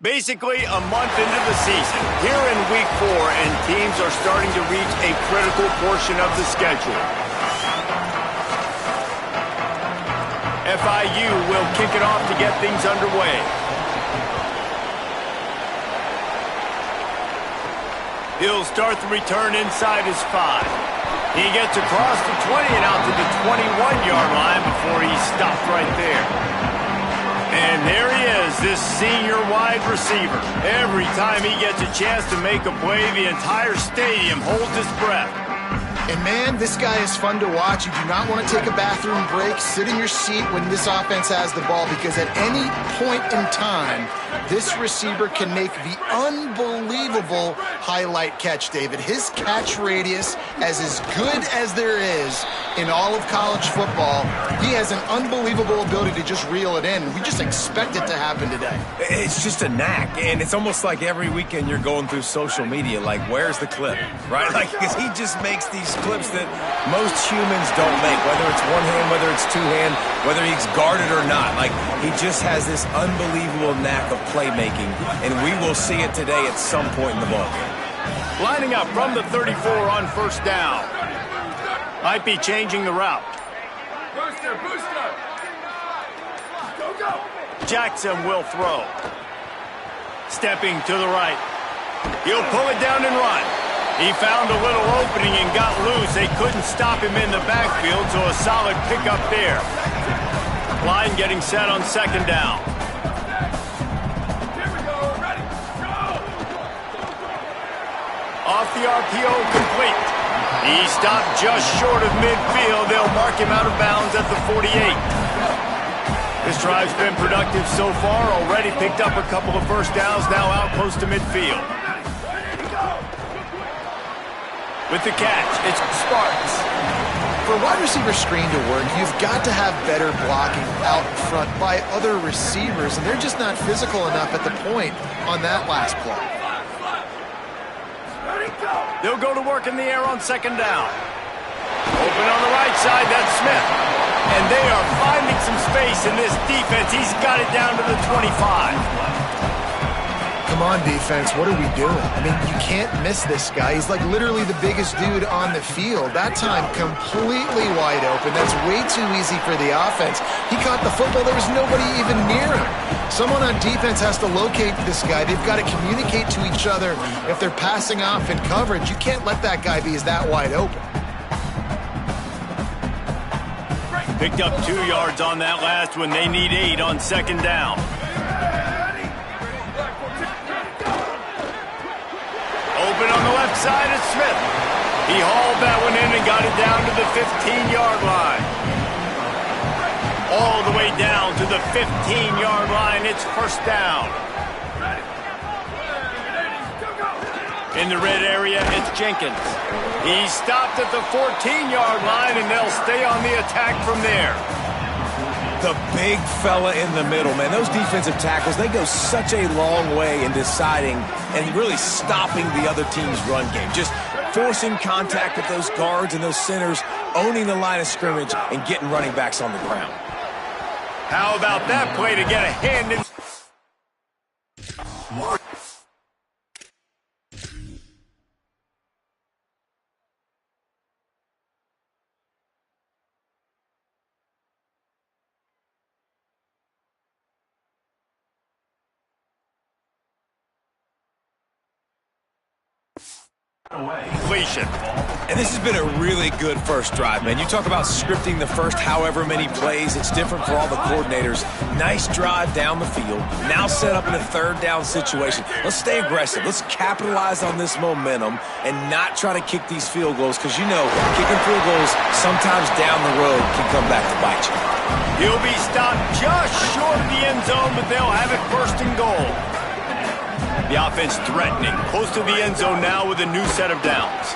Basically, a month into the season, here in Week 4, and teams are starting to reach a critical portion of the schedule. FIU will kick it off to get things underway. He'll start the return inside his 5. He gets across the 20 and out to the 21-yard line before he's stopped right there. And there he is, this senior wide receiver. Every time he gets a chance to make a play, the entire stadium holds its breath. And man, this guy is fun to watch. You do not want to take a bathroom break, sit in your seat when this offense has the ball, because at any point in time, this receiver can make the unbelievable highlight catch, David. His catch radius is as good as there is in all of college football. He has an unbelievable ability to just reel it in. We just expect it to happen today. It's just a knack, and it's almost like every weekend you're going through social media, like, where's the clip, right? Like, because he just makes these clips that most humans don't make, whether it's one hand, whether it's two hand, whether he's guarded or not. Like, he just has this unbelievable knack of playmaking, and we will see it today at some point in the ballgame. Lining up from the 34 on first down. Might be changing the route. Booster, booster. Go, go. Jackson will throw. Stepping to the right. He'll pull it down and run. He found a little opening and got loose. They couldn't stop him in the backfield, so a solid pickup there. Line getting set on second down. Here we go. Ready. Go. Off the RPO, complete. He stopped just short of midfield. They'll mark him out of bounds at the 48. This drive's been productive so far. Already picked up a couple of first downs, now out close to midfield. With the catch, it's Sparks. For a wide receiver screen to work, you've got to have better blocking out front by other receivers, and they're just not physical enough at the point on that last play. They'll go to work in the air on second down. Open on the right side, that's Smith. And they are finding some space in this defense. He's got it down to the 25. Come on, defense, what are we doing? I mean, you can't miss this guy. He's like literally the biggest dude on the field. That time, completely wide open. That's way too easy for the offense. He caught the football. There was nobody even near him. Someone on defense has to locate this guy. They've got to communicate to each other if they're passing off in coverage. You can't let that guy be that wide open. Picked up 2 yards on that last one. They need 8 on second down. Open on the left side, it's Smith. He hauled that one in and got it down to the 15-yard line. All the way down to the 15-yard line. It's first down. In the red area, it's Jenkins. He stopped at the 14-yard line, and they'll stay on the attack from there. The big fella in the middle, man. Those defensive tackles, they go such a long way in deciding and really stopping the other team's run game. Just forcing contact with those guards and those centers, owning the line of scrimmage, and getting running backs on the ground. How about that play to get a hand in? Completion. And this has been a really good first drive, man. You talk about scripting the first however many plays. It's different for all the coordinators. Nice drive down the field. Now set up in a third down situation. Let's stay aggressive. Let's capitalize on this momentum and not try to kick these field goals, because you know kicking field goals sometimes down the road can come back to bite you. He'll be stopped just short of the end zone, but they'll have it first and goal. The offense threatening, close to the end zone now with a new set of downs.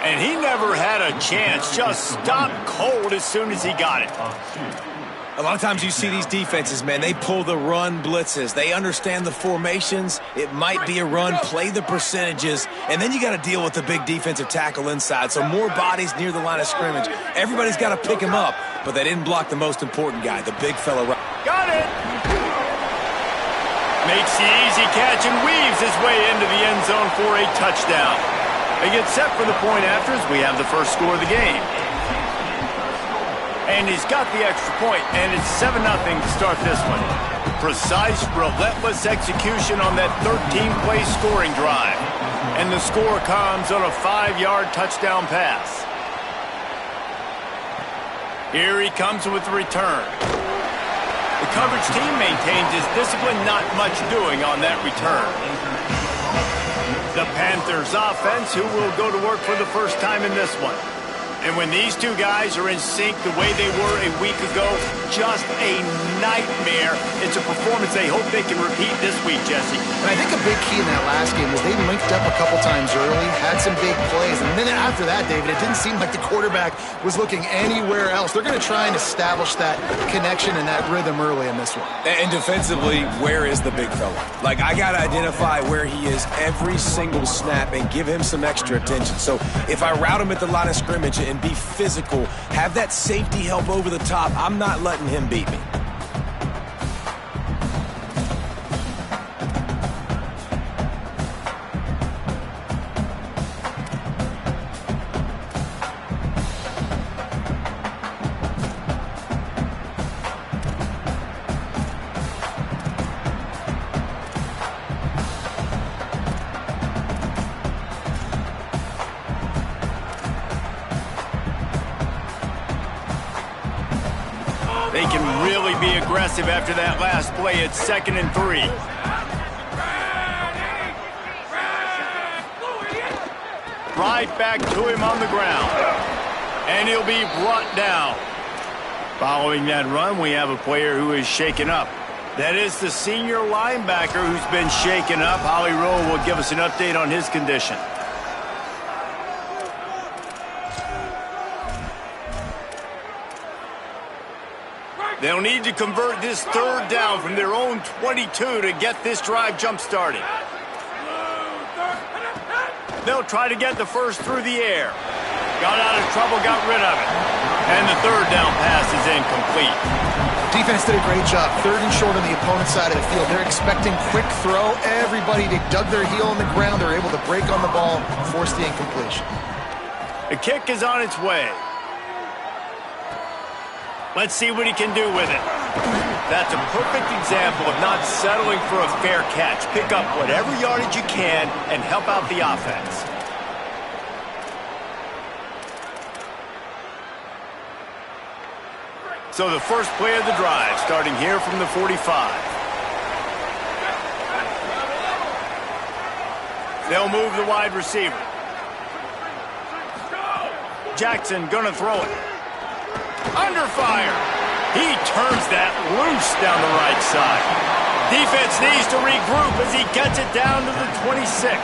And he never had a chance, just stopped cold as soon as he got it. A lot of times you see these defenses, man, they pull the run blitzes. They understand the formations. It might be a run, play the percentages, and then you got to deal with the big defensive tackle inside. So more bodies near the line of scrimmage. Everybody's got to pick him up, but they didn't block the most important guy, the big fella. Got it! Makes the easy catch and weaves his way into the end zone for a touchdown. They get set for the point after as we have the first score of the game. And he's got the extra point, and it's 7-0 to start this one. Precise, relentless execution on that 13-play scoring drive. And the score comes on a 5-yard touchdown pass. Here he comes with the return. The coverage team maintains his discipline, not much doing on that return. The Panthers offense, who will go to work for the first time in this one. And when these two guys are in sync the way they were a week ago, just a nightmare. It's a performance they hope they can repeat this week, Jesse. And I think a big key in that last game was they linked up a couple times early, had some big plays, and then after that, David, it didn't seem like the quarterback was looking anywhere else. They're going to try and establish that connection and that rhythm early in this one. And defensively, where is the big fella? Like, I got to identify where he is every single snap and give him some extra attention. So if I route him at the line of scrimmage and be physical, have that safety help over the top, I'm not letting him beat me. They can really be aggressive after that last play. It's 2nd and 3. Right back to him on the ground. And he'll be brought down. Following that run, we have a player who is shaken up. That is the senior linebacker who's been shaken up. Holly Rowe will give us an update on his condition. They'll need to convert this 3rd down from their own 22 to get this drive jump-started. They'll try to get the first through the air. Got out of trouble, got rid of it. And the 3rd down pass is incomplete. Defense did a great job. 3rd and short on the opponent's side of the field. They're expecting quick throw. Everybody, they dug their heel on the ground. They're able to break on the ball, force the incompletion. The kick is on its way. Let's see what he can do with it. That's a perfect example of not settling for a fair catch. Pick up whatever yardage you can and help out the offense. So the first play of the drive, starting here from the 45. They'll move the wide receiver. Jackson gonna throw it. Under fire. He turns that loose down the right side. Defense needs to regroup as he gets it down to the 26.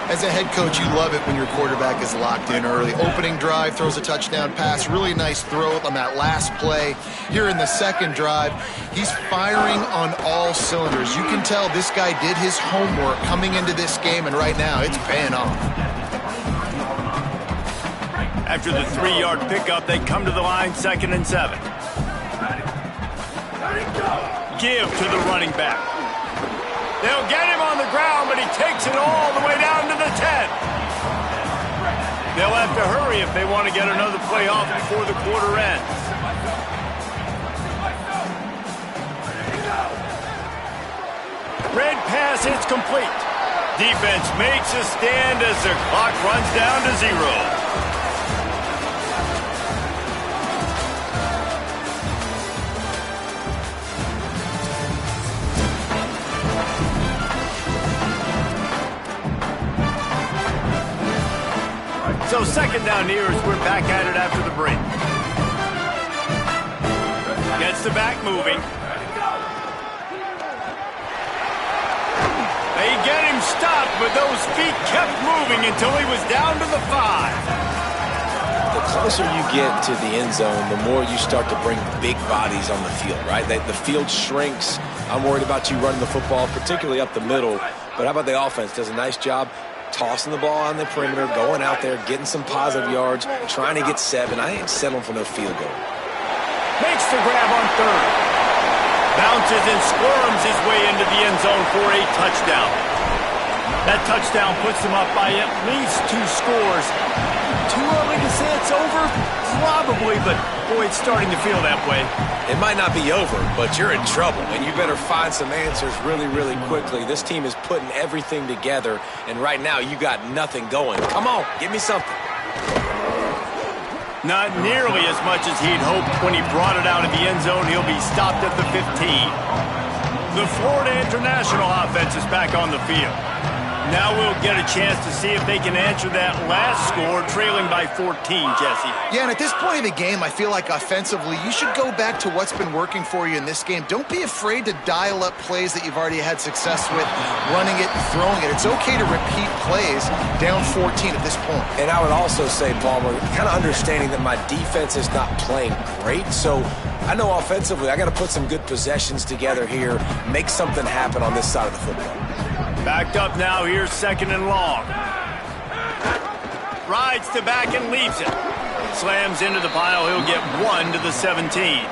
As a head coach, you love it when your quarterback is locked in early. Opening drive, throws a touchdown pass. Really nice throw on that last play. Here in the 2nd drive, he's firing on all cylinders. You can tell this guy did his homework coming into this game, and right now it's paying off. After the 3-yard pickup, they come to the line, 2nd and 7. Give to the running back. They'll get him on the ground, but he takes it all the way down to the 10. They'll have to hurry if they want to get another play off before the quarter ends. Red pass is complete. Defense makes a stand as the clock runs down to 0. So 2nd down here as we're back at it after the break. Gets the back moving. They get him stopped, but those feet kept moving until he was down to the 5. The closer you get to the end zone, the more you start to bring big bodies on the field, right? The field shrinks. I'm worried about you running the football, particularly up the middle. But how about the offense? Does a nice job tossing the ball on the perimeter, going out there, getting some positive yards, trying to get 7. I ain't settling for no field goal. Makes the grab on 3rd. Bounces and squirms his way into the end zone for a touchdown. That touchdown puts them up by at least 2 scores. Too early to say it's over? Probably, but boy, it's starting to feel that way. It might not be over, but you're in trouble, and you better find some answers really, really quickly. This team is putting everything together, and right now you got nothing going. Come on, give me something. Not nearly as much as he'd hoped when he brought it out of the end zone. He'll be stopped at the 15. The Florida International offense is back on the field. Now we'll get a chance to see if they can answer that last score, trailing by 14, Jesse. Yeah, and at this point in the game, I feel like offensively, you should go back to what's been working for you in this game. Don't be afraid to dial up plays that you've already had success with, running it and throwing it. It's okay to repeat plays down 14 at this point. And I would also say, Palmer, kind of understanding that my defense is not playing great, so I know offensively I got to put some good possessions together here, make something happen on this side of the football. Backed up now, here's 2nd and long. Rides to back and leaves it. Slams into the pile, he'll get 1 to the 17.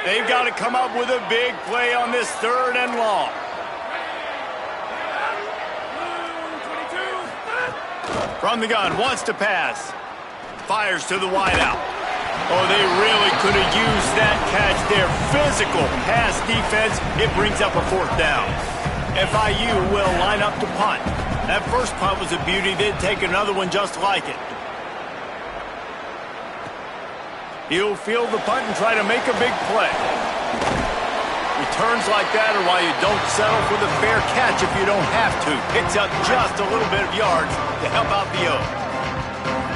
They've got to come up with a big play on this 3rd and long. From the gun, wants to pass. Fires to the wideout. Oh, they really could have used that catch there. Physical pass defense. It brings up a 4th down. FIU will line up to punt. That first punt was a beauty. They'd take another one just like it. He'll field the punt and try to make a big play. Returns like that are why you don't settle for the fair catch if you don't have to. Picks up just a little bit of yards to help out the O.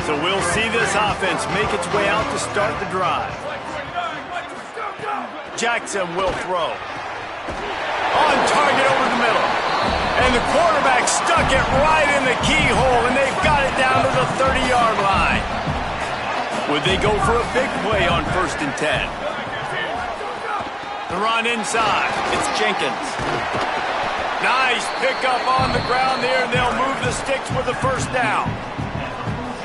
So we'll see this offense make its way out to start the drive. Jackson will throw. On target over the middle. And the quarterback stuck it right in the keyhole, and they've got it down to the 30-yard line. Would they go for a big play on 1st and 10? The run inside. It's Jenkins. Nice pickup on the ground there, and they'll move the sticks with the 1st down.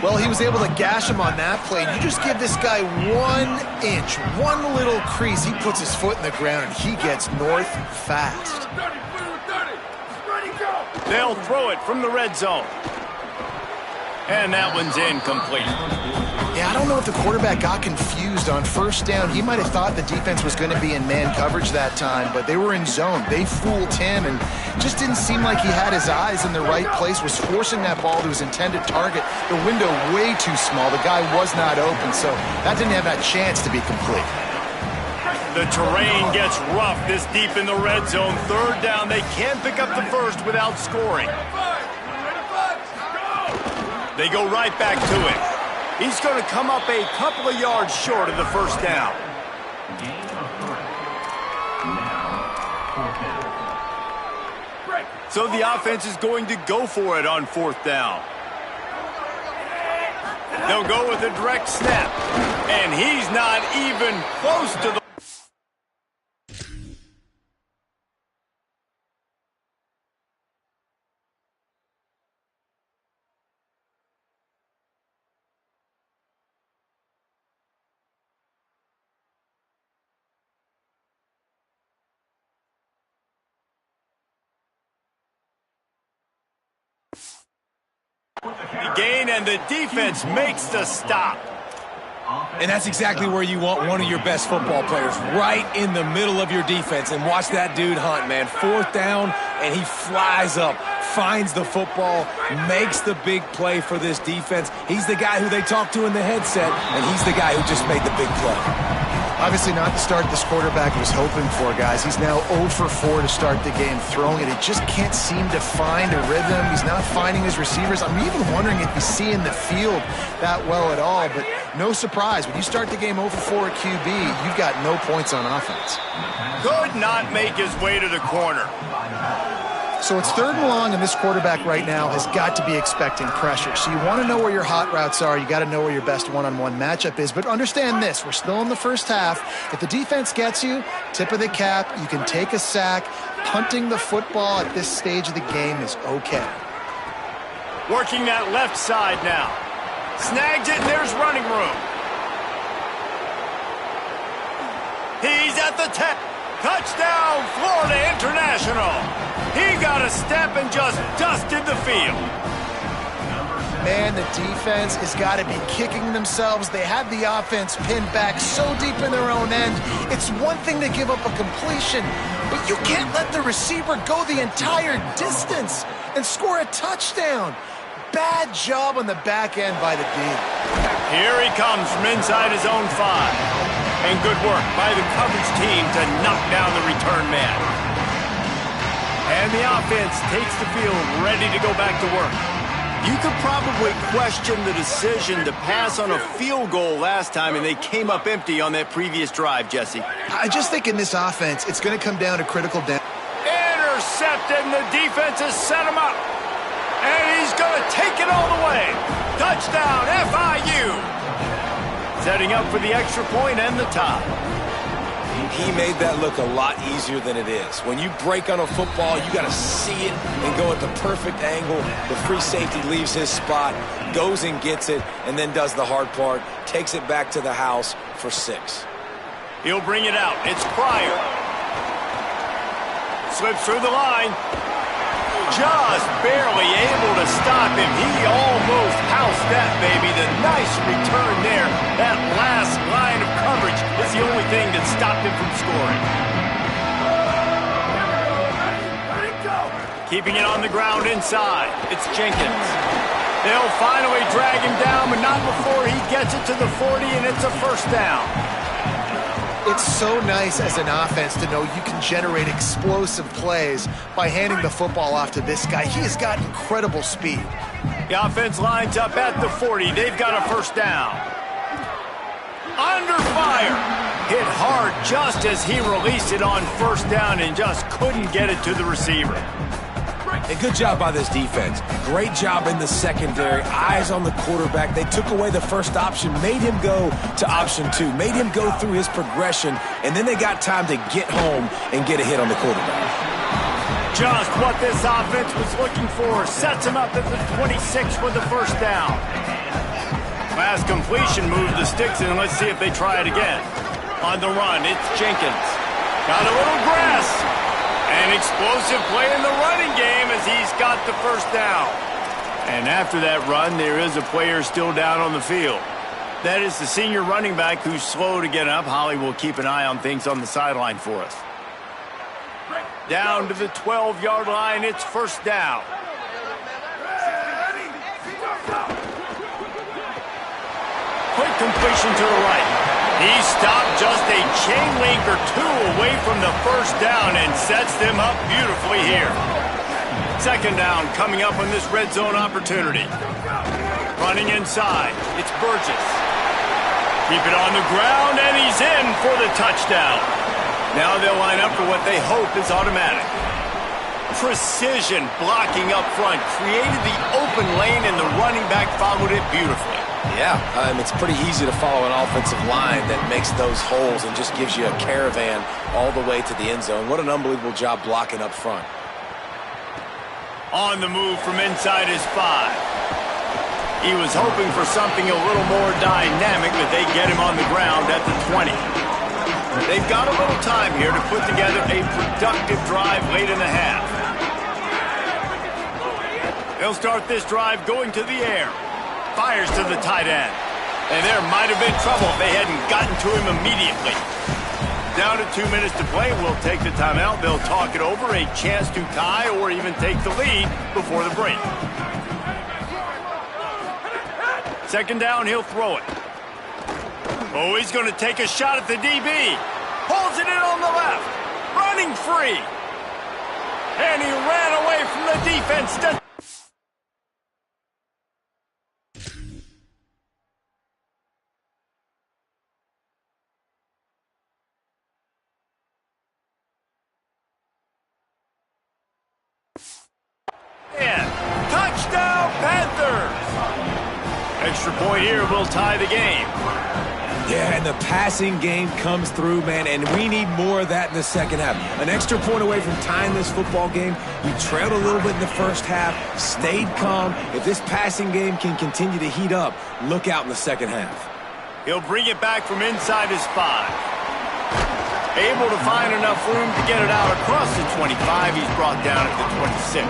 Well, he was able to gash him on that play. You just give this guy 1 inch, one little crease. He puts his foot in the ground, and he gets north fast. They'll throw it from the red zone. And that one's incomplete. Yeah, I don't know if the quarterback got confused on 1st down. He might have thought the defense was going to be in man coverage that time, but they were in zone. They fooled him and just didn't seem like he had his eyes in the right place, was forcing that ball to his intended target. The window way too small. The guy was not open, so that didn't have that chance to be complete. The terrain gets rough this deep in the red zone. 3rd down, they can't pick up the 1st without scoring. They go right back to it. He's going to come up a couple of yards short of the 1st down. So the offense is going to go for it on 4th down. They'll go with a direct snap. And he's not even close to the... The gain, and the defense makes the stop. And that's exactly where you want one of your best football players, right in the middle of your defense. And watch that dude hunt, man. 4th down, and he flies up, finds the football, makes the big play for this defense. He's the guy who they talk to in the headset, and he's the guy who just made the big play. Obviously not the start this quarterback was hoping for, guys. He's now 0 for 4 to start the game throwing it. He just can't seem to find a rhythm. He's not finding his receivers. I'm even wondering if he's seeing the field that well at all, but no surprise. When you start the game 0 for 4 at QB, you've got no points on offense. Could not make his way to the corner. So it's 3rd and long, and this quarterback right now has got to be expecting pressure. So you want to know where your hot routes are. You got to know where your best one-on-one matchup is. But understand this, we're still in the first half. If the defense gets you, tip of the cap, you can take a sack. Punting the football at this stage of the game is okay. Working that left side now. Snags it, and there's running room. He's at the 10. Touchdown, Florida International. He got a step and just dusted the field. Man, the defense has got to be kicking themselves. They had the offense pinned back so deep in their own end. It's one thing to give up a completion, but you can't let the receiver go the entire distance and score a touchdown. Bad job on the back end by the D. Here he comes from inside his own 5. And good work by the coverage team to knock down the return man. And the offense takes the field ready to go back to work. You could probably question the decision to pass on a field goal last time, and they came up empty on that previous drive, Jesse. I just think in this offense, it's going to come down to critical down. Intercepted, and the defense has set him up. And he's going to take it all the way. Touchdown, FIU. Setting up for the extra point and the tie. He made that look a lot easier than it is. When you break on a football, you got to see it and go at the perfect angle. The free safety leaves his spot, goes and gets it, and then does the hard part, takes it back to the house for 6. He'll bring it out. It's Pryor. Slips through the line. Just barely able to stop him. He almost housed that, baby. The nice return there. That last line of coverage is the only thing that stopped him from scoring. Keeping it on the ground inside. It's Jenkins. They'll finally drag him down, but not before he gets it to the 40, and it's a first down. It's so nice as an offense to know you can generate explosive plays by handing the football off to this guy. He has got incredible speed. The offense lines up at the 40. They've got a first down. Under fire. Hit hard just as he released it on first down and just couldn't get it to the receiver. A good job by this defense. Great job in the secondary. Eyes on the quarterback. They took away the first option, made him go to option 2, made him go through his progression, and then they got time to get home and get a hit on the quarterback. Just what this offense was looking for. Sets him up at the 26 for the first down. Last completion moved the sticks in. Let's see if they try it again. On the run, it's Jenkins. Got a little grass. An explosive play in the running game as he's got the first down. And after that run, there is a player still down on the field. That is the senior running back who's slow to get up. Holly will keep an eye on things on the sideline for us. Down to the 12-yard line, it's first down. Quick completion to the right. He stopped just a chain link or 2 away from the first down and sets them up beautifully here. Second down coming up on this red zone opportunity. Running inside, it's Burgess. Keep it on the ground, and he's in for the touchdown. Now they'll line up for what they hope is automatic. Precision blocking up front created the open lane, and the running back followed it beautifully. Yeah, it's pretty easy to follow an offensive line that makes those holes and just gives you a caravan all the way to the end zone. What an unbelievable job blocking up front. On the move from inside his 5. He was hoping for something a little more dynamic, but they get him on the ground at the 20. They've got a little time here to put together a productive drive late in the half. They'll start this drive going to the air. Fires to the tight end. And there might have been trouble if they hadn't gotten to him immediately. Down to 2 minutes to play. We'll take the timeout. They'll talk it over. A chance to tie or even take the lead before the break. Second down, he'll throw it. Oh, he's going to take a shot at the DB. Pulls it in on the left. Running free. And he ran away from the defense. extra point here will tie the game. Yeah, and the passing game comes through, man, and we need more of that in the second half. An extra point away from tying this football game. We trailed a little bit in the first half, stayed calm. If this passing game can continue to heat up, look out in the second half. He'll bring it back from inside his 5. Able to find enough room to get it out across the 25. He's brought down at the 26.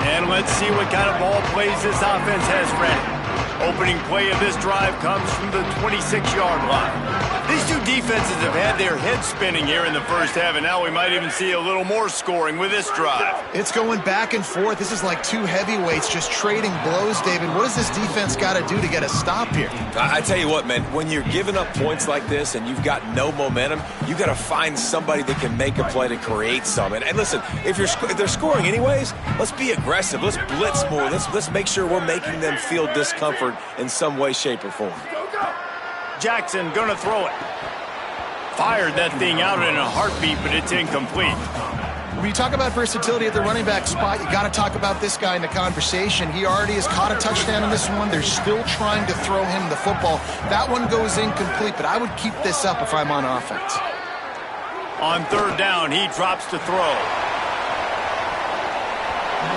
And let's see what kind of ball plays this offense has ready. Opening play of this drive comes from the 26-yard line. These two defenses have had their heads spinning here in the first half, and now we might even see a little more scoring with this drive. It's going back and forth. This is like two heavyweights just trading blows, David. What does this defense got to do to get a stop here? I tell you what, man, when you're giving up points like this and you've got no momentum, you got to find somebody that can make a play to create some. And listen, if they're scoring anyways, let's be aggressive. Let's blitz more. Let's make sure we're making them feel discomfort in some way, shape, or form. Jackson gonna throw it. Fired that thing out in a heartbeat, but it's incomplete. When you talk about versatility at the running back spot, you got to talk about this guy in the conversation. He already has caught a touchdown in this one. They're still trying to throw him the football. That one goes incomplete, but I would keep this up if I'm on offense. On third down, he drops to throw.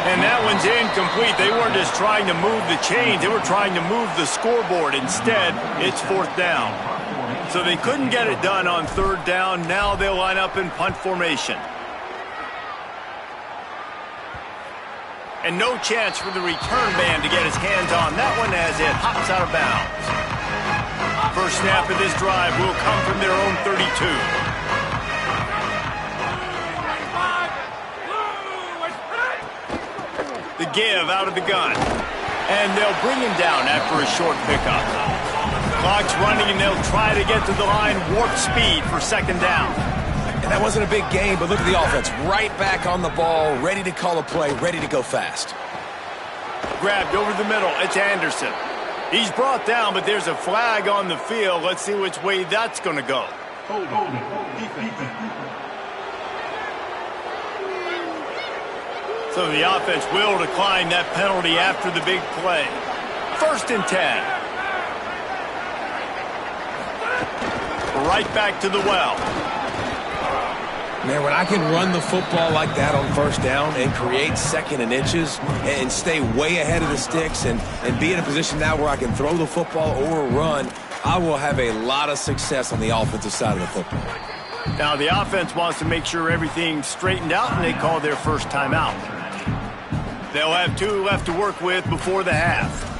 And that one's incomplete. They weren't just trying to move the chains. They were trying to move the scoreboard. Instead, it's fourth down. So they couldn't get it done on third down. Now they'll line up in punt formation. And no chance for the return man to get his hands on that one as it hops out of bounds. First snap of this drive will come from their own 32. The give out of the gun. And they'll bring him down after a short pickup. Clock's running, and they'll try to get to the line warp speed for second down. And that wasn't a big game, but look at the offense. Right back on the ball, ready to call a play, ready to go fast. Grabbed over the middle. It's Anderson. He's brought down, but there's a flag on the field. Let's see which way that's going to go. So the offense will decline that penalty after the big play. First and 10. Right back to the well. Man, when I can run the football like that on first down and create second and inches and stay way ahead of the sticks and be in a position now where I can throw the football or run, I will have a lot of success on the offensive side of the football. Now the offense wants to make sure everything's straightened out, and they call their first timeout. They'll have 2 left to work with before the half.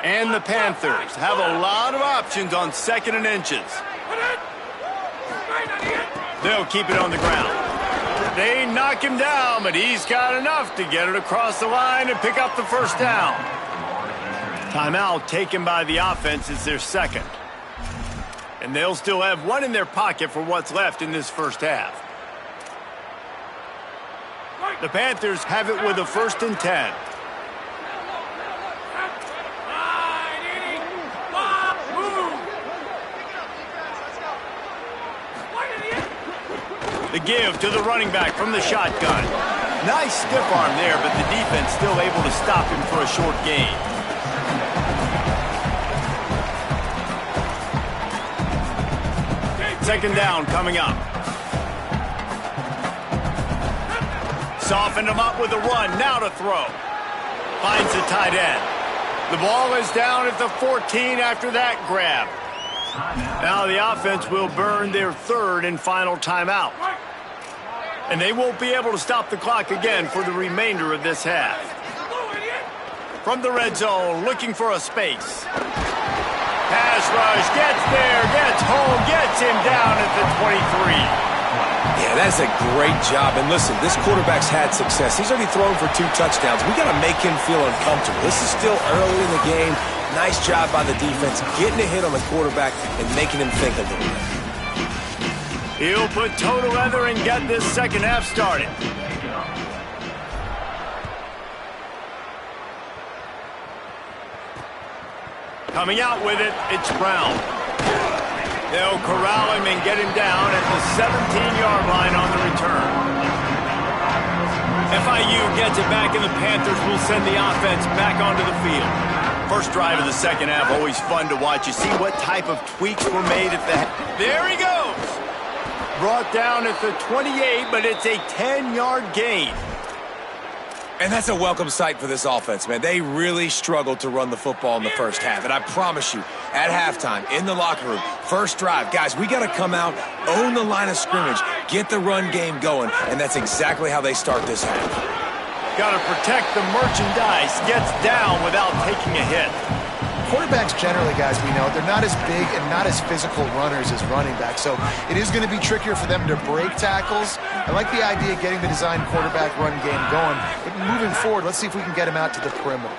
And the Panthers have a lot of options on second and inches. They'll keep it on the ground. They knock him down, but he's got enough to get it across the line and pick up the first down. Timeout taken by the offense is their second. And they'll still have 1 in their pocket for what's left in this first half. The Panthers have it with a first and 10. The give to the running back from the shotgun. Nice stiff arm there, but the defense still able to stop him for a short gain. Second down coming up. Softened him up with a run. Now to throw. Finds the tight end. The ball is down at the 14 after that grab. Now the offense will burn their third and final timeout. And they won't be able to stop the clock again for the remainder of this half. From the red zone, looking for a space. Pass rush, gets there, gets home, gets him down at the 23. Yeah, that's a great job. And listen, this quarterback's had success. He's already thrown for 2 touchdowns. We got to make him feel uncomfortable. This is still early in the game. Nice job by the defense, getting a hit on the quarterback and making him think a little bit. He'll put toe to leather and get this second half started. Coming out with it, it's Brown. They'll corral him and get him down at the 17-yard line on the return. FIU gets it back, and the Panthers will send the offense back onto the field. First drive of the second half, always fun to watch. You see what type of tweaks were made at the... There he goes! Brought down at the 28, but it's a 10-yard gain. And that's a welcome sight for this offense, man. They really struggled to run the football in the first half. And I promise you, at halftime, in the locker room, first drive, guys, we got to come out, own the line of scrimmage, get the run game going, and that's exactly how they start this half. Got to protect the merchandise, gets down without taking a hit. Quarterbacks generally, guys, we know, they're not as big and not as physical runners as running backs, so it is going to be trickier for them to break tackles. I like the idea of getting the design quarterback run game going, but moving forward, let's see if we can get him out to the perimeter.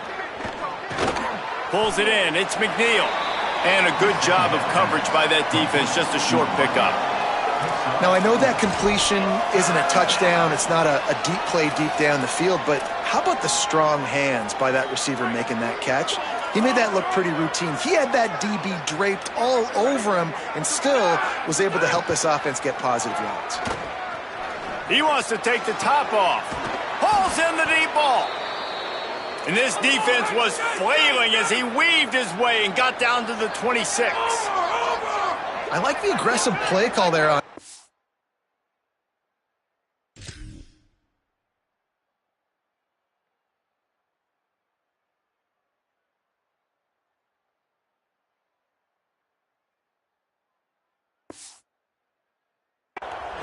Pulls it in, it's McNeil. And a good job of coverage by that defense, just a short pickup. Now, I know that completion isn't a touchdown, it's not a deep play deep down the field, but how about the strong hands by that receiver making that catch? He made that look pretty routine. He had that DB draped all over him and still was able to help this offense get positive yards. He wants to take the top off. Hauls in the deep ball. And this defense was flailing as he weaved his way and got down to the 26. I like the aggressive play call there on.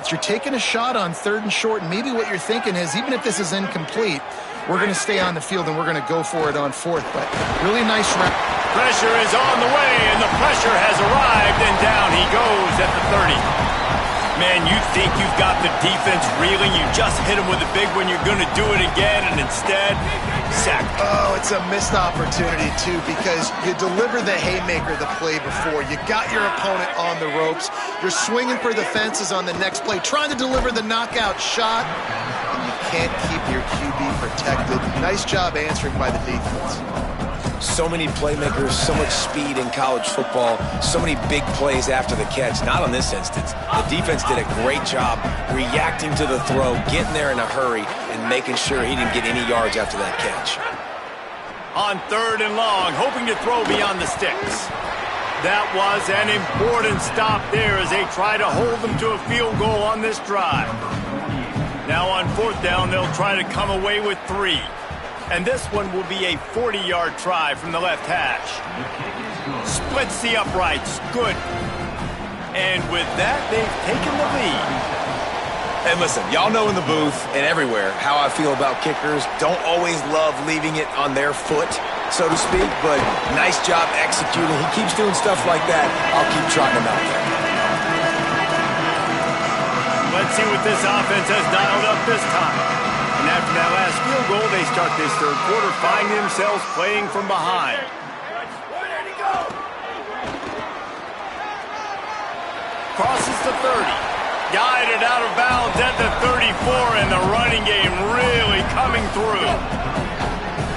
You're taking a shot on 3rd and short, and maybe what you're thinking is, even if this is incomplete, we're going to stay on the field and we're going to go for it on 4th. But really nice round. Pressure is on the way, and the pressure has arrived, and down he goes at the 30. Man, you think you've got the defense reeling. You just hit him with a big one. You're going to do it again, and instead, sack. Oh, it's a missed opportunity, too, because you deliver the haymaker the play before. You got your opponent on the ropes. You're swinging for the fences on the next play, trying to deliver the knockout shot, and you can't keep your QB protected. Nice job answering by the defense. So many playmakers, so much speed in college football, so many big plays after the catch. Not on this instance. The defense did a great job reacting to the throw, getting there in a hurry, and making sure he didn't get any yards after that catch. On 3rd and long, hoping to throw beyond the sticks. That was an important stop there as they try to hold them to a field goal on this drive. Now on 4th down, they'll try to come away with 3. And this one will be a 40-yard try from the left hash. Splits the uprights. Good. And with that, they've taken the lead. And listen, y'all know in the booth and everywhere how I feel about kickers. Don't always love leaving it on their foot, so to speak, but nice job executing. He keeps doing stuff like that. I'll keep trotting him out there. Let's see what this offense has dialed up this time. And after that last field goal, they start this 3rd quarter, finding themselves playing from behind. Crosses the 30. Guided out of bounds at the 34, and the running game really coming through.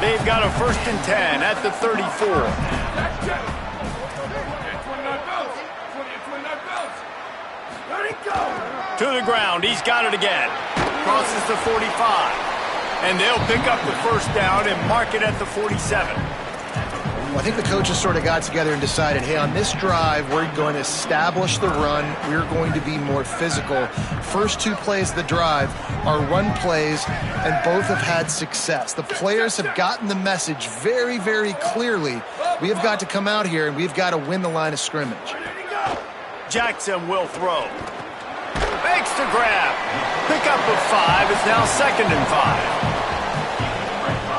They've got a 1st and 10 at the 34. To the ground, he's got it again. Crosses the 45. And they'll pick up the 1st down and mark it at the 47. Well, I think the coaches sort of got together and decided, hey, on this drive, we're going to establish the run. We're going to be more physical. First 2 plays of the drive are run plays, and both have had success. The players have gotten the message very, very clearly. We have got to come out here, and we've got to win the line of scrimmage. Jackson will throw. Makes the grab. Pickup of 5 is now 2nd and 5.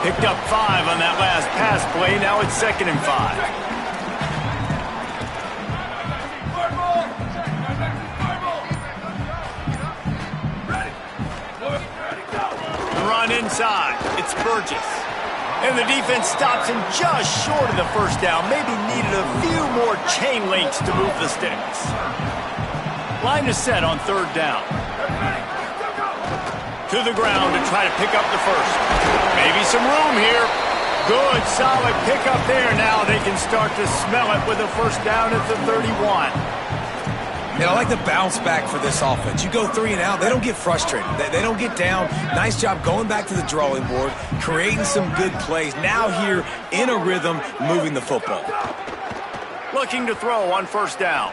Picked up 5 on that last pass play. Now it's 2nd and 5. Run inside. It's Burgess. And the defense stops him just short of the 1st down. Maybe needed a few more chain links to move the sticks. Line is set on 3rd down. To the ground to try to pick up the 1st. Maybe some room here. Good, solid pickup there. Now they can start to smell it with a 1st down at the 31. And I like the bounce back for this offense. You go 3 and out, they don't get frustrated. They don't get down. Nice job going back to the drawing board, creating some good plays. Now here in a rhythm, moving the football. Looking to throw on first down.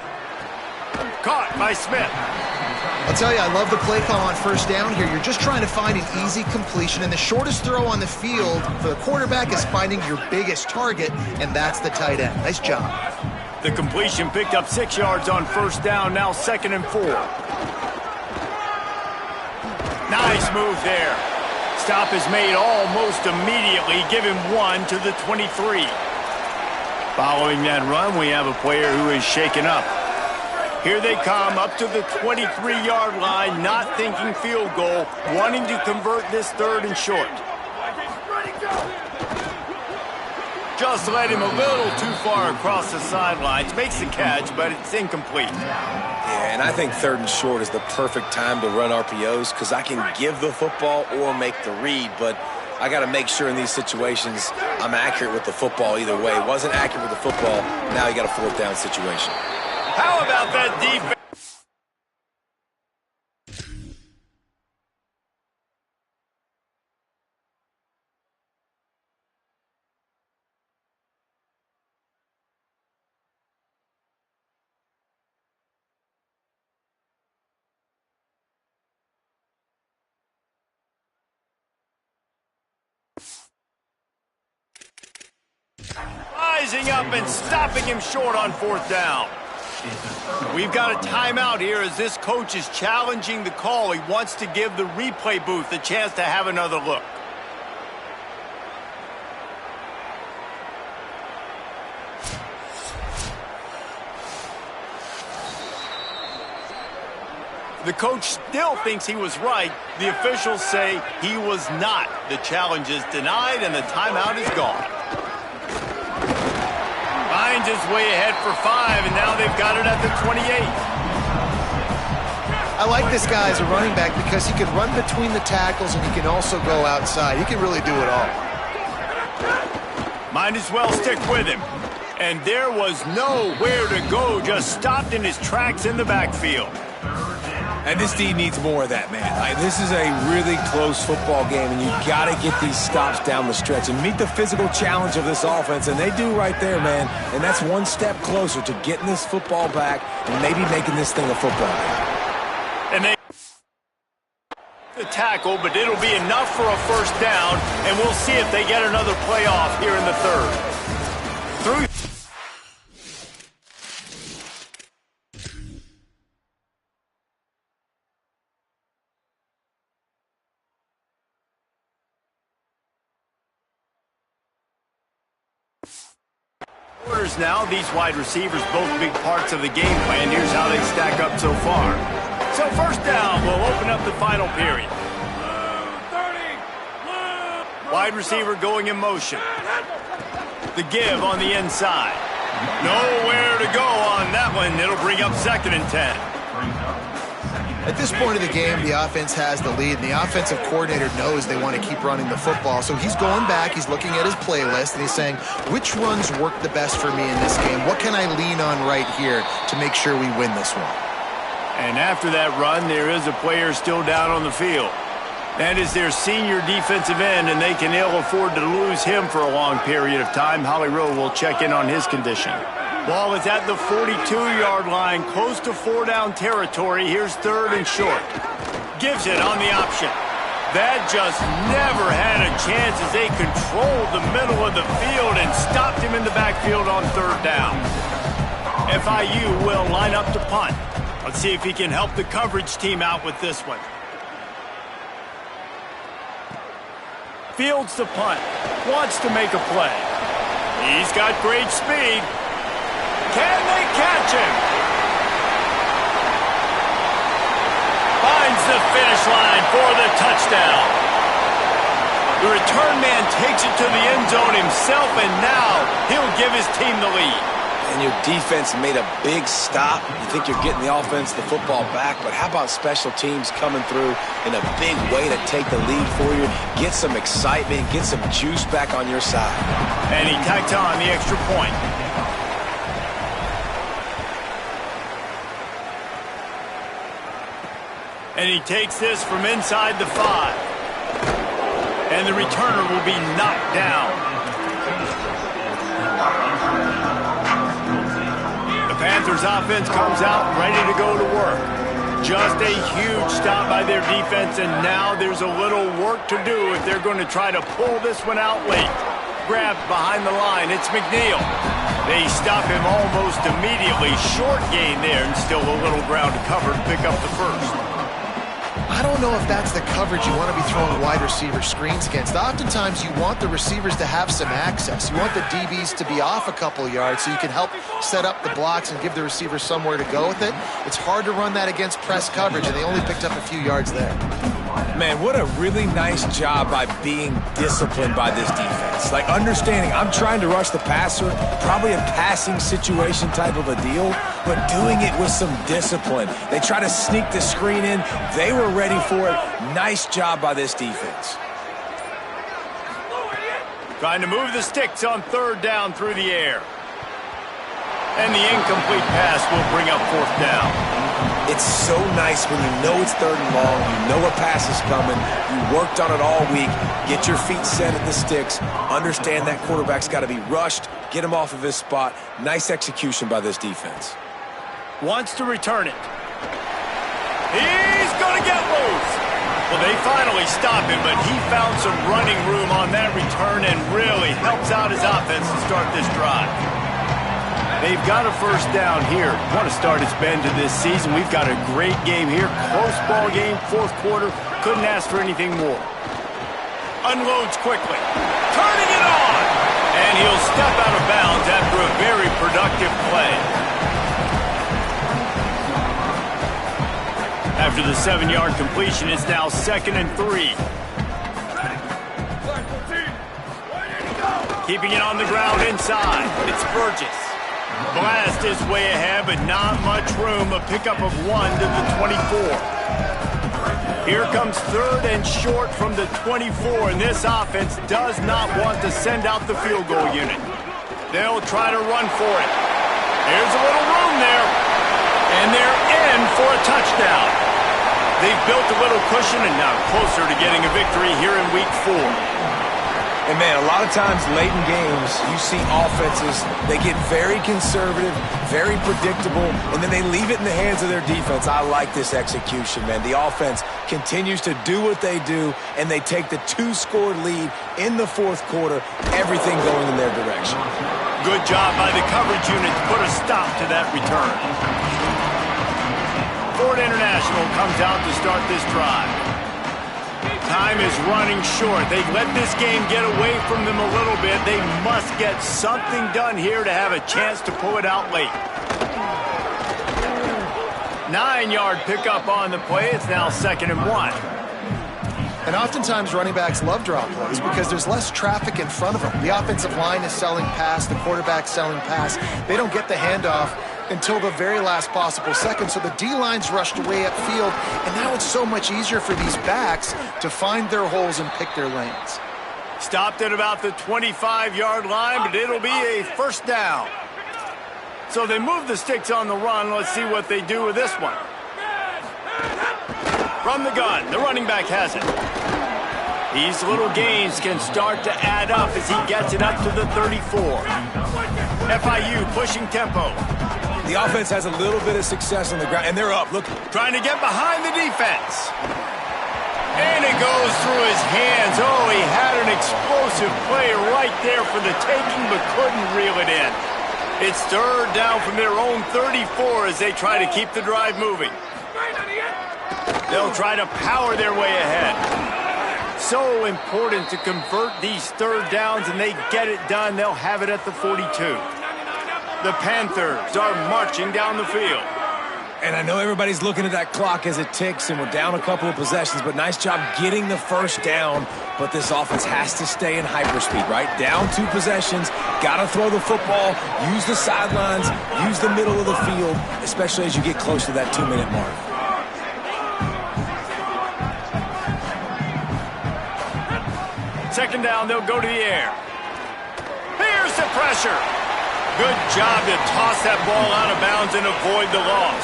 Caught by Smith. I'll tell you, I love the play call on first down here. You're just trying to find an easy completion, and the shortest throw on the field for the quarterback is finding your biggest target, and that's the tight end. Nice job. The completion picked up 6 yards on first down, now 2nd and 4. Nice move there. Stop is made almost immediately. Give him 1 to the 23. Following that run, we have a player who is shaken up. Here they come up to the 23-yard line, not thinking field goal, wanting to convert this 3rd and short. Just led him a little too far across the sidelines. Makes the catch, but it's incomplete. Yeah, and I think 3rd and short is the perfect time to run RPOs because I can give the football or make the read, but I got to make sure in these situations I'm accurate with the football either way. Wasn't accurate with the football, now you got a 4th down situation. How about that defense? Rising up and stopping him short on 4th down. We've got a timeout here as this coach is challenging the call. He wants to give the replay booth a chance to have another look. The coach still thinks he was right. The officials say he was not. The challenge is denied and the timeout is gone. Finds his way ahead for 5, and now they've got it at the 28. I like this guy as a running back because he can run between the tackles and he can also go outside. He can really do it all. Might as well stick with him. And there was nowhere to go, just stopped in his tracks in the backfield. And this D needs more of that, man. This is a really close football game, and you got to get these stops down the stretch and meet the physical challenge of this offense, and they do right there, man. And that's one step closer to getting this football back and maybe making this thing a football game. And they the tackle, but it'll be enough for a first down, and we'll see if they get another play off here in the 3rd. Through. Now, these wide receivers, both big parts of the game plan. Here's how they stack up so far. So first down will open up the final period. Wide receiver going in motion. The give on the inside. Nowhere to go on that one. It'll bring up 2nd and 10. At this point of the game, the offense has the lead, and the offensive coordinator knows they want to keep running the football. So he's going back, he's looking at his playlist, and he's saying, which runs work the best for me in this game? What can I lean on right here to make sure we win this one? And after that run, there is a player still down on the field. That is their senior defensive end, and they can ill afford to lose him for a long period of time. Holly Rowe will check in on his condition. Ball is at the 42-yard line, close to 4-down territory. Here's 3rd and short. Gives it on the option. That just never had a chance as they controlled the middle of the field and stopped him in the backfield on 3rd down. FIU will line up to punt. Let's see if he can help the coverage team out with this one. Fields the punt. Wants to make a play. He's got great speed. Can they catch him? Finds the finish line for the touchdown. The return man takes it to the end zone himself, and now he'll give his team the lead. And your defense made a big stop. You think you're getting the offense, the football back, but how about special teams coming through in a big way to take the lead for you? Get some excitement, get some juice back on your side. And he tacked on the extra point. And he takes this from inside the 5. And the returner will be knocked down. The Panthers offense comes out ready to go to work. Just a huge stop by their defense, and now there's a little work to do if they're going to try to pull this one out late. Grabbed behind the line, it's McNeil. They stop him almost immediately. Short gain there, and still a little ground to cover to pick up the first. I don't know if that's the coverage you want to be throwing wide receiver screens against. Oftentimes, you want the receivers to have some access. You want the DBs to be off a couple of yards so you can help set up the blocks and give the receivers somewhere to go with it. It's hard to run that against press coverage, and they only picked up a few yards there. Man, what a really nice job by being disciplined by this defense. Like, understanding I'm trying to rush the passer, probably a passing situation type of a deal, but doing it with some discipline. They try to sneak the screen in. They were ready for it. Nice job by this defense. Trying to move the sticks on 3rd down through the air. And the incomplete pass will bring up 4th down. It's so nice when you know it's 3rd and long, you know a pass is coming, you worked on it all week, get your feet set at the sticks, understand that quarterback's got to be rushed, get him off of his spot. Nice execution by this defense. Wants to return it. He's going to get loose. Well, they finally stop him, but he found some running room on that return and really helps out his offense to start this drive. They've got a 1st down here. Want to start its bend to this season. We've got a great game here. Close ball game, 4th quarter. Couldn't ask for anything more. Unloads quickly. Turning it on. And he'll step out of bounds after a very productive play. After the 7-yard completion, it's now 2nd and 3. Keeping it on the ground inside. It's Burgess. Blast his way ahead, but not much room. A pickup of 1 to the 24. Here comes 3rd and short from the 24, and this offense does not want to send out the field goal unit. They'll try to run for it. There's a little room there, and they're in for a touchdown. They've built a little cushion and now closer to getting a victory here in Week 4. And, man, a lot of times late in games, you see offenses, they get very conservative, very predictable, and then they leave it in the hands of their defense. I like this execution, man. The offense continues to do what they do, and they take the 2-score lead in the 4th quarter, everything going in their direction. Good job by the coverage unit to put a stop to that return. Ford International comes out to start this drive. Time is running short. They let this game get away from them a little bit. They must get something done here to have a chance to pull it out late. 9-yard pickup on the play. It's now 2nd and 1. And oftentimes running backs love draw plays because there's less traffic in front of them. The offensive line is selling pass, the quarterback's selling pass. They don't get the handoff until the very last possible second. So the D-line's rushed away upfield, and now it's so much easier for these backs to find their holes and pick their lanes. Stopped at about the 25-yard line, but it'll be a 1st down. So they move the sticks on the run. Let's see what they do with this one. From the gun, the running back has it. These little gains can start to add up as he gets it up to the 34. FIU pushing tempo. The offense has a little bit of success on the ground, and they're up. Look, trying to get behind the defense. And it goes through his hands. Oh, he had an explosive play right there for the taking, but couldn't reel it in. It's 3rd down from their own 34 as they try to keep the drive moving. They'll try to power their way ahead. So important to convert these 3rd downs, and they get it done. They'll have it at the 42. The Panthers are marching down the field. And I know everybody's looking at that clock as it ticks, and we're down a couple of possessions, but nice job getting the 1st down. But this offense has to stay in hyperspeed, right? Down 2 possessions, got to throw the football, use the sidelines, use the middle of the field, especially as you get close to that 2-minute mark. Second down, they'll go to the air. Here's the pressure. Good job to toss that ball out of bounds and avoid the loss.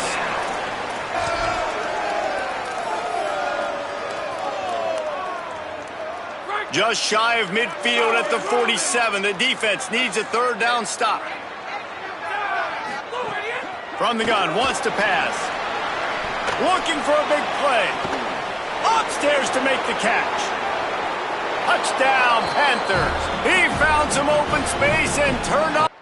Just shy of midfield at the 47. The defense needs a third down stop. From the gun, wants to pass. Looking for a big play. Upstairs to make the catch. Touchdown, Panthers. He found some open space and turned up.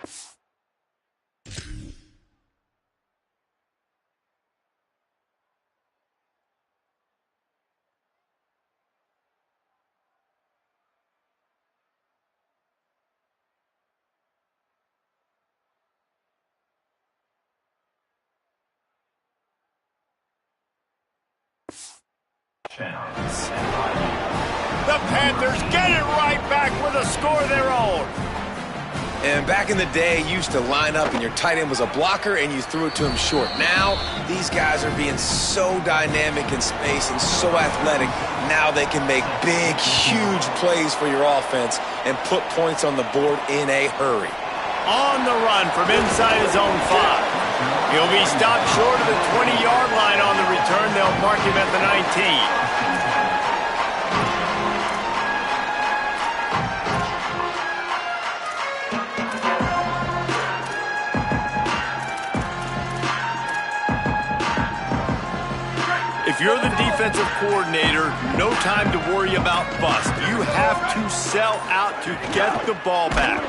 The Panthers get it right back with a score of their own. And back in the day, you used to line up and your tight end was a blocker and you threw it to him short. Now, these guys are being so dynamic in space and so athletic. Now they can make big, huge plays for your offense and put points on the board in a hurry. On the run from inside his own 5. He'll be stopped short of the 20-yard line on the return. They'll mark him at the 19. If you're the defensive coordinator, no time to worry about bust. You have to sell out to get the ball back.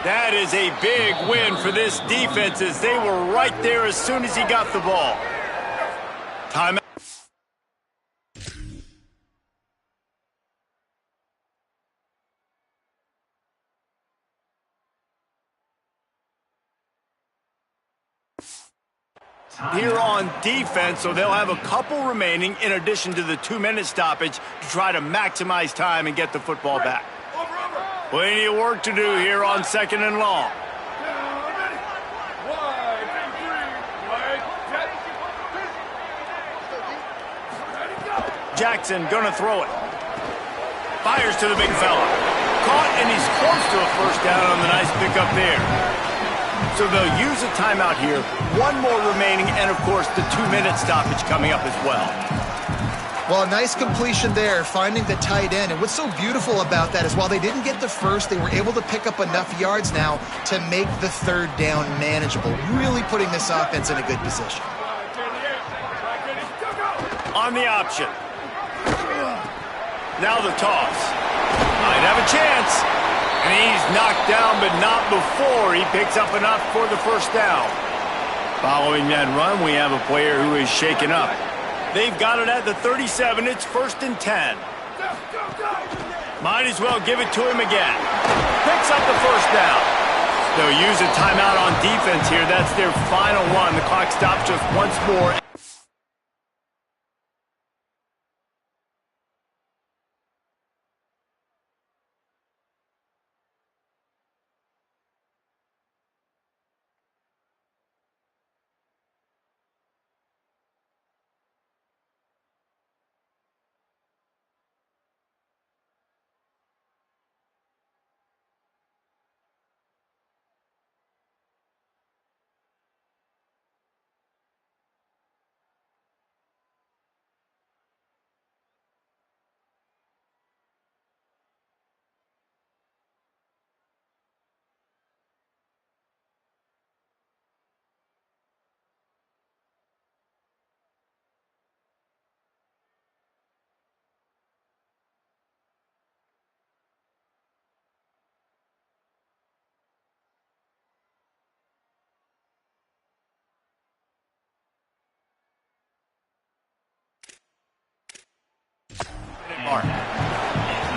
That is a big win for this defense as they were right there as soon as he got the ball. Timeout. Here on defense, so they'll have a couple remaining in addition to the 2-minute stoppage to try to maximize time and get the football back. Plenty of work to do here on 2nd and long. Jackson gonna throw it. Fires to the big fella. Caught, and he's close to a first down on the nice pickup there. So they'll use a timeout here. One more remaining, and of course the 2-minute stoppage coming up as well. Well, a nice completion there, finding the tight end. And what's so beautiful about that is while they didn't get the first, they were able to pick up enough yards now to make the third down manageable, really putting this offense in a good position. On the option. Now the toss. Might have a chance. And he's knocked down, but not before he picks up enough for the first down. Following that run, we have a player who is shaken up. They've got it at the 37. It's 1st and 10. Might as well give it to him again. Picks up the first down. They'll use a timeout on defense here. That's their final one. The clock stops just once more.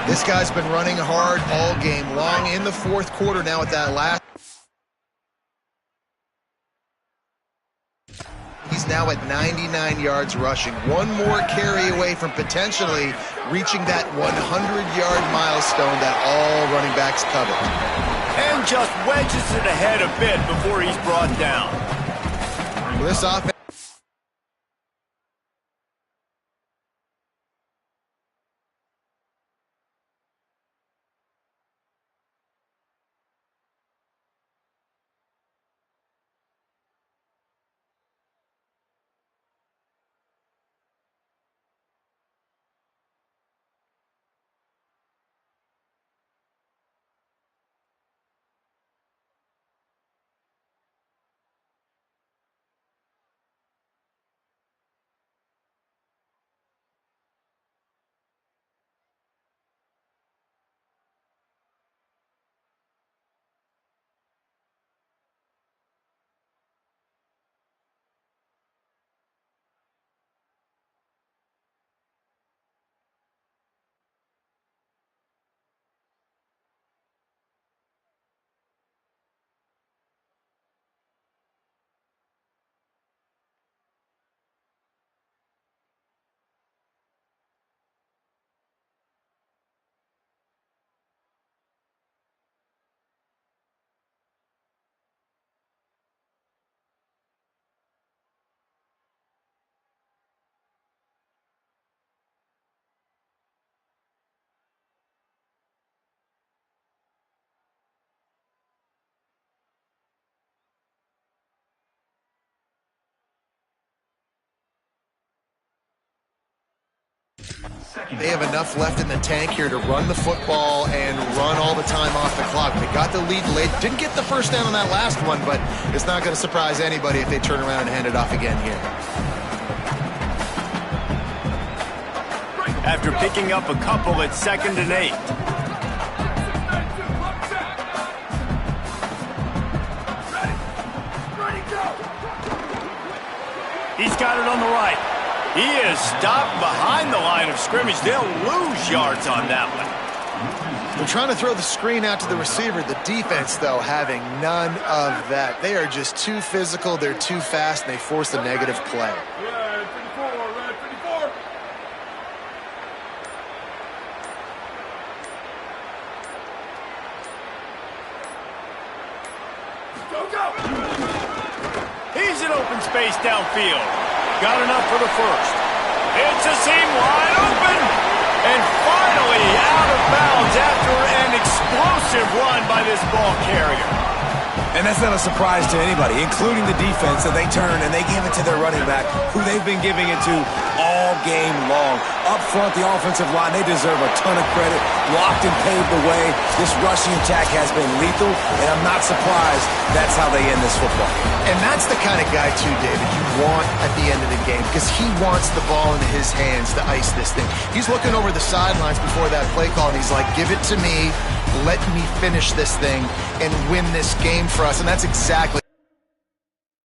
This guy's been running hard all game long in the 4th quarter now at that last. He's now at 99 yards rushing. One more carry away from potentially reaching that 100-yard milestone that all running backs covet. And just wedges it ahead a bit before he's brought down. This offense. They have enough left in the tank here to run the football and run all the time off the clock. They got the lead late. Didn't get the first down on that last one, but it's not going to surprise anybody if they turn around and hand it off again here. After picking up a couple at 2nd and 8. He's got it on the right. He is stopped behind the line of scrimmage. They'll lose yards on that one. They're trying to throw the screen out to the receiver. The defense, though, having none of that. They are just too physical. They're too fast, and they force a negative play. Red 54, red 54. Go! He's in open space downfield. Got enough for the first. It's a seam wide open. And finally out of bounds after an explosive run by this ball carrier. And that's not a surprise to anybody, including the defense, that they turn and they give it to their running back, who they've been giving it to all game long. Up front, the offensive line, they deserve a ton of credit. Blocked and paved the way. This rushing attack has been lethal, and I'm not surprised that's how they end this football game. And that's the kind of guy, too, David, you want at the end of the game, because he wants the ball into his hands to ice this thing. He's looking over the sidelines before that play call, and he's like, give it to me. Let me finish this thing and win this game for us. And that's exactly